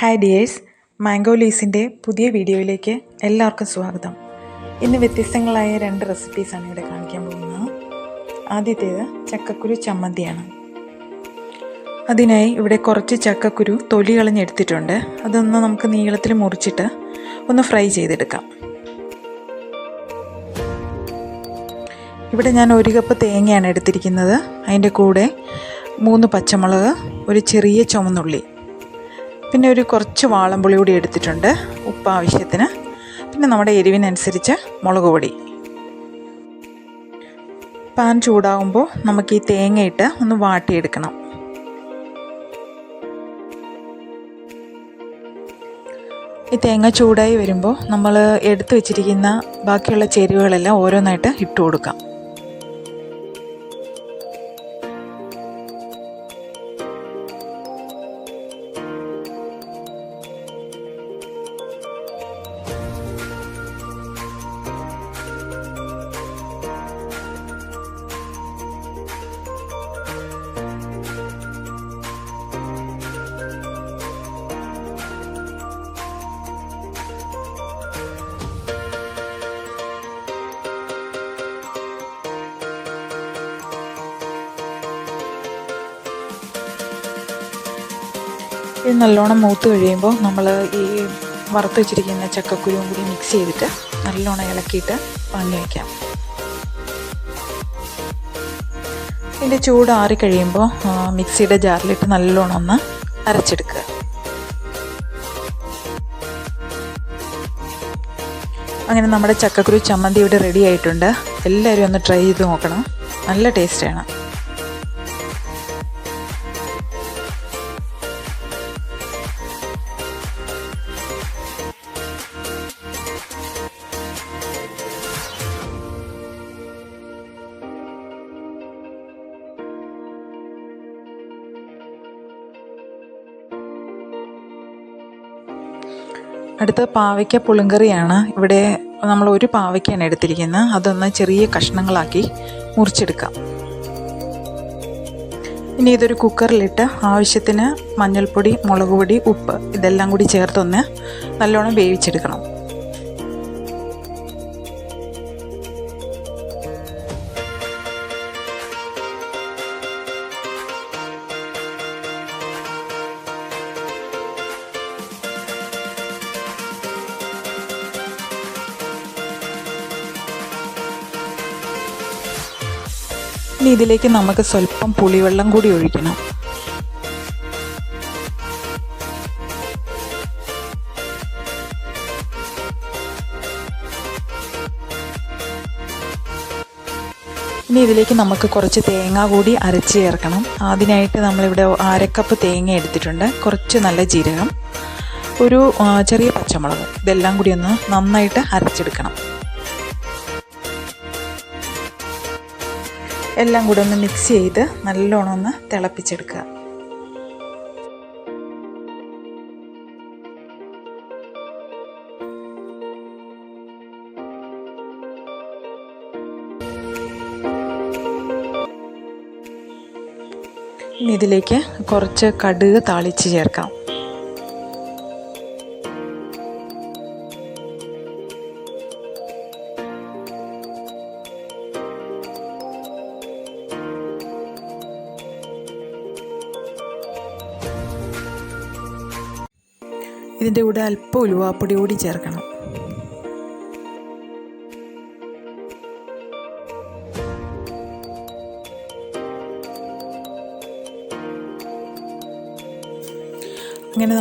Hi dears, mango ലീസിൻ്റെ പുതിയ വീഡിയോയിലേക്ക് എല്ലാവർക്കും സ്വാഗതം. ഇന്ന് വ്യത്യസ്തങ്ങളായ 2 റെസിപ്പീസാണ് ഇവിടെ കാണിക്കാൻ പോകുന്നത്. ആദ്യത്തേത് ചക്കക്കുരു ചമ്മന്തിയാണ്. അതിനായി ഇവിടെ കുറച്ച് ചക്കക്കുരു തൊലി കളഞ്ഞെടുത്തിട്ടുണ്ട്. അതൊന്ന് നമുക്ക് നീളത്തിൽ മുറിച്ചിട്ട് ഒന്ന് ഫ്രൈ ചെയ്തെടുക്കാം. ഇവിടെ ഞാൻ 1 കപ്പ് തേങ്ങയാണ് എടുത്തിരിക്കുന്നത്. അതിൻ്റെ കൂടെ 3 പച്ചമുളക്, ഒരു ചെറിയ ചുവന്നുള്ളി, പിന്നെ ഒരു കുറച്ച് വാളംപുളി കൂടി എടുത്തിട്ടുണ്ട്, ഉപ്പ് ആവശ്യത്തിന്, പിന്നെ നമ്മുടെ എരിവിനനുസരിച്ച് മുളക് പൊടി. പാൻ ചൂടാകുമ്പോൾ നമുക്ക് ഈ തേങ്ങയിട്ട് ഒന്ന് വാട്ടിയെടുക്കണം. ഈ തേങ്ങ ചൂടായി വരുമ്പോൾ നമ്മൾ എടുത്തു വച്ചിരിക്കുന്ന ബാക്കിയുള്ള ചേരുവകളെല്ലാം ഓരോന്നായിട്ട് ഇട്ട് കൊടുക്കാം. ഇത് നല്ലോണം മൂത്ത് കഴിയുമ്പോൾ നമ്മൾ ഈ വറുത്ത് വെച്ചിരിക്കുന്ന ചക്കക്കുരുവും കൂടി മിക്സ് ചെയ്തിട്ട് നല്ലോണം ഇളക്കിയിട്ട് വാങ്ങി വയ്ക്കാം. ഇതിൻ്റെ ചൂട് ആറിക്കഴിയുമ്പോൾ മിക്സിയുടെ ജാറിലിട്ട് നല്ലോണം ഒന്ന് അരച്ചെടുക്കുക. അങ്ങനെ നമ്മുടെ ചക്കക്കുരു ചമ്മന്തി ഇവിടെ റെഡി ആയിട്ടുണ്ട്. എല്ലാവരും ഒന്ന് ട്രൈ ചെയ്ത് നോക്കണം, നല്ല ടേസ്റ്റാണ്. അടുത്ത പാവയ്ക്ക പുളിങ്കറിയാണ്. ഇവിടെ നമ്മൾ ഒരു പാവയ്ക്കാണ് എടുത്തിരിക്കുന്നത്. അതൊന്ന് ചെറിയ കഷ്ണങ്ങളാക്കി മുറിച്ചെടുക്കാം. ഇനി ഇതൊരു കുക്കറിലിട്ട് ആവശ്യത്തിന് മഞ്ഞൾപ്പൊടി, മുളക് പൊടി, ഉപ്പ് ഇതെല്ലാം കൂടി ചേർത്തൊന്ന് നല്ലോണം വേവിച്ചെടുക്കണം. ഇനി ഇതിലേക്ക് നമുക്ക് സ്വല്പം പുളിവെള്ളം കൂടി ഒഴിക്കണം. ഇനി ഇതിലേക്ക് നമുക്ക് കുറച്ച് തേങ്ങ കൂടി അരച്ച് ചേർക്കണം. അതിനായിട്ട് നമ്മളിവിടെ 1/2 കപ്പ് തേങ്ങ എടുത്തിട്ടുണ്ട്, കുറച്ച് നല്ല ജീരകം, ഒരു ചെറിയ പച്ചമുളക്, ഇതെല്ലാം കൂടി ഒന്ന് നന്നായിട്ട് അരച്ചെടുക്കണം. എല്ലാം കൂടെ ഒന്ന് മിക്സ് ചെയ്ത് നല്ലോണം ഒന്ന് തിളപ്പിച്ചെടുക്കുക. ഇനി ഇതിലേക്ക് കുറച്ച് കടുക് താളിച്ച് ചേർക്കാം. ഇതിൻ്റെ കൂടെ അല്പം ഉലുവാപ്പൊടി കൂടി ചേർക്കണം. അങ്ങനെ